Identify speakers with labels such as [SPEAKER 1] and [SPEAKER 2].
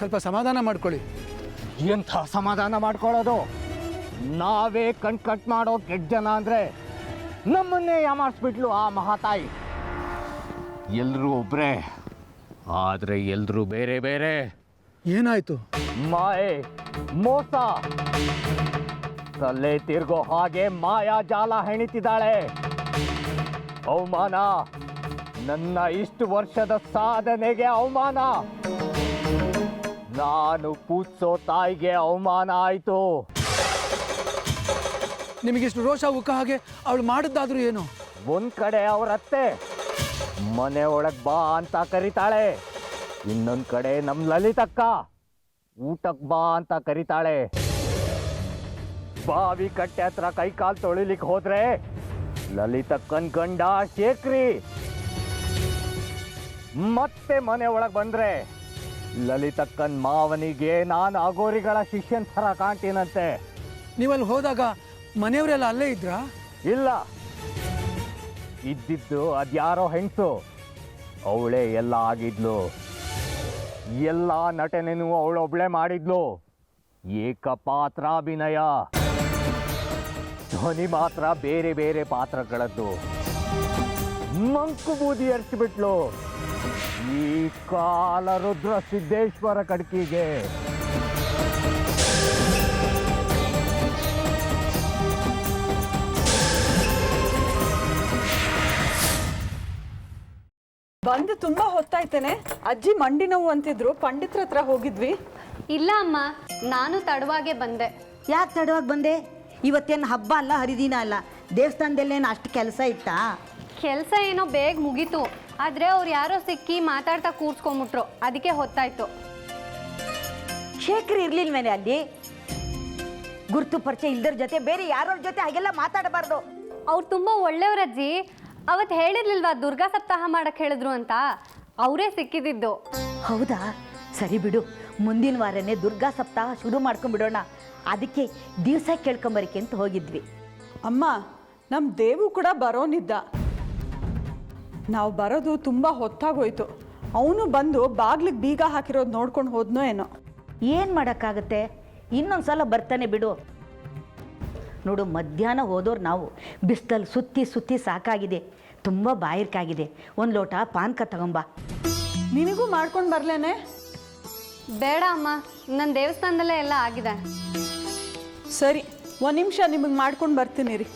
[SPEAKER 1] ಸ್ವಲ್ಪ ಸಮಾಧಾನ ಮಾಡ್ಕೊಳ್ಳಿ.
[SPEAKER 2] ಎಂಥ ಸಮಾಧಾನ ಮಾಡ್ಕೊಳ್ಳೋದು? ನಾವೇ ಕಟ್ ಮಾಡೋ ಕೆಟ್ಟ ಜನ ಅಂದರೆ ನಮ್ಮನ್ನೇ ಯಾಮಾರಿಸ್ಬಿಟ್ಲು ಆ ಮಹಾತಾಯಿ. ಎಲ್ಲರೂ ಒಬ್ಬರೇ, ಆದರೆ ಎಲ್ಲರೂ ಬೇರೆ ಬೇರೆ.
[SPEAKER 1] ಏನಾಯ್ತು?
[SPEAKER 2] ಮಾಯೆ, ಮೋಸ, ತಲೆ ತಿರ್ಗೋ ಹಾಗೆ ಮಾಯಾಜಾಲ ಹೆಣಿತಿದ್ದಾಳೆ. ಅವಮಾನ, ನನ್ನ ಇಷ್ಟು ವರ್ಷದ ಸಾಧನೆಗೆ ಅವಮಾನ. ನಾನು ಪೂಜಿಸೋ ತಾಯಿಗೆ ಅವಮಾನ ಆಯಿತು.
[SPEAKER 1] ನಿಮಗಿಷ್ಟು ರೋಷ ಉಕ್ಕ ಹಾಗೆ ಅವಳು ಮಾಡಿದ್ದಾದ್ರೂ ಏನು?
[SPEAKER 2] ಒಂದ್ ಕಡೆ ಅವರತ್ತೆ ಮನೆ ಒಳಗ್ ಬಾ ಅಂತ ಕರೀತಾಳೆ, ಇನ್ನೊಂದ್ ಕಡೆ ನಮ್ ಲಲಿತಕ್ಕ ಊಟಕ್ ಬಾ ಅಂತ ಕರೀತಾಳೆ. ಬಾವಿ ಕಟ್ಟೆ ಹತ್ರ ಕೈ ಕಾಲು ತೊಳಿಲಿಕ್ಕೆ ಹೋದ್ರೆ ಲಲಿತಕ್ಕನ್ ಗಂಡ ಶೇಖ್ರಿ. ಮತ್ತೆ ಮನೆ ಒಳಗ್ ಬಂದ್ರೆ ಲಲಿತಕ್ಕನ್ ಮಾವನಿಗೆ ನಾನು ಅಗೋರಿಗಳ ಶಿಷ್ಯನ್ ಥರ ಕಾಣ್ತೀನಂತೆ.
[SPEAKER 1] ನೀವಲ್ಲಿ ಹೋದಾಗ ಮನೆಯವರೆಲ್ಲ ಅಲ್ಲೇ ಇದ್ರಾ?
[SPEAKER 2] ಇಲ್ಲ, ಇದ್ದಿದ್ದು ಅದ್ಯಾರೋ ಹೆಂಗಸು, ಅವಳೇ ಎಲ್ಲ ಆಗಿದ್ಲು. ಎಲ್ಲ ನಟನೆನೂ ಅವಳೊಬ್ಳೆ ಮಾಡಿದ್ಲು. ಏಕಪಾತ್ರಾಭಿನಯ, ಧ್ವನಿ ಮಾತ್ರ ಬೇರೆ ಬೇರೆ ಪಾತ್ರಗಳದ್ದು. ಮಂಕು ಬೂದಿ ಎರಚಿಬಿಟ್ಲು ಈ ಕಾಲ ರುದ್ರ ಸಿದ್ದೇಶ್ವರ ಕಡ್ಕಿಗೆ.
[SPEAKER 3] ಬಂದು ತುಂಬಾ ಹೊತ್ತಾಯ್ತೇನೆ. ಅಜ್ಜಿ ಮಂಡಿ ನೋವು ಅಂತಿದ್ರು, ಪಂಡಿತ್ರ ಹತ್ರ ಹೋಗಿದ್ವಿ.
[SPEAKER 4] ಇಲ್ಲ ಅಮ್ಮ, ನಾನು ತಡವಾಗೆ ಬಂದೆ.
[SPEAKER 5] ಯಾಕೆ ತಡವಾಗಿ ಬಂದೆ? ಇವತ್ತೇನು ಹಬ್ಬ ಅಲ್ಲ, ಹರಿದಿನ ಅಲ್ಲ, ದೇವಸ್ಥಾನದಲ್ಲೇನು ಅಷ್ಟು ಕೆಲಸ ಇತ್ತಾ?
[SPEAKER 4] ಕೆಲಸ ಏನೋ ಬೇಗ ಮುಗೀತು, ಆದರೆ ಅವ್ರು ಯಾರೋ ಸಿಕ್ಕಿ ಮಾತಾಡ್ತಾ ಕೂರ್ಸ್ಕೊಂಬಿಟ್ರು, ಅದಕ್ಕೆ ಹೊತ್ತಾಯ್ತು.
[SPEAKER 5] ಶೇಖರ್ ಇರ್ಲಿಲ್ವೇನೆ ಅಲ್ಲಿ? ಗುರ್ತು ಪರಿಚಯ ಇಲ್ದರ ಜೊತೆ ಬೇರೆ ಯಾರೋರ ಜೊತೆ ಹಾಗೆಲ್ಲ ಮಾತಾಡಬಾರ್ದು.
[SPEAKER 4] ಅವ್ರು ತುಂಬ ಒಳ್ಳೆಯವ್ರಜ್ಜಿ. ಅವತ್ತು ಹೇಳಿರ್ಲಿಲ್ವಾ ದುರ್ಗಾ ಸಪ್ತಾಹ ಮಾಡಕ್ಕೆ ಹೇಳಿದ್ರು ಅಂತ, ಅವರೇ ಸಿಕ್ಕಿದ್ದು.
[SPEAKER 5] ಹೌದಾ? ಸರಿ ಬಿಡು, ಮುಂದಿನ ವಾರನೇ ದುರ್ಗಾ ಸಪ್ತಾಹ ಶುರು ಮಾಡ್ಕೊಂಡ್ಬಿಡೋಣ. ಅದಕ್ಕೆ ದಿವಸ ಕೇಳ್ಕೊಂಬರಿಕೆ ಅಂತ ಹೋಗಿದ್ವಿ.
[SPEAKER 3] ಅಮ್ಮ, ನಮ್ಮ ದೇವು ಕೂಡ ಬರೋನಿದ್ದ. ನಾವು ಬರೋದು ತುಂಬ ಹೊತ್ತಾಗೋಯ್ತು. ಅವನು ಬಂದು ಬಾಗ್ಲಿಗೆ ಬೀಗ ಹಾಕಿರೋದು ನೋಡ್ಕೊಂಡು ಹೋದ್ನೋ ಏನೋ.
[SPEAKER 5] ಏನು ಮಾಡೋಕ್ಕಾಗತ್ತೆ, ಇನ್ನೊಂದು ಸಲ ಬರ್ತಾನೆ ಬಿಡು. ನೋಡು, ಮಧ್ಯಾಹ್ನ ಹೋದೋರು ನಾವು, ಬಿಸಿಲಲ್ಲಿ ಸುತ್ತಿ ಸುತ್ತಿ ಸಾಕಾಗಿದೆ, ತುಂಬ ಬಾಯಿರ್ಕಾಗಿದೆ. ಒಂದು ಲೋಟ ಪಾನ್ಕ ತಗೊಂಬ.
[SPEAKER 3] ನಿನಗೂ ಮಾಡ್ಕೊಂಡು ಬರಲೇನೆ?
[SPEAKER 4] ಬೇಡ ಅಮ್ಮ, ನನ್ನ ದೇವಸ್ಥಾನದಲ್ಲೇ ಎಲ್ಲ ಆಗಿದೆ.
[SPEAKER 3] ಸರಿ, ಒಂದು ನಿಮಿಷ ನಿಮಗೆ ಮಾಡ್ಕೊಂಡು ಬರ್ತೀನಿ ರೀ.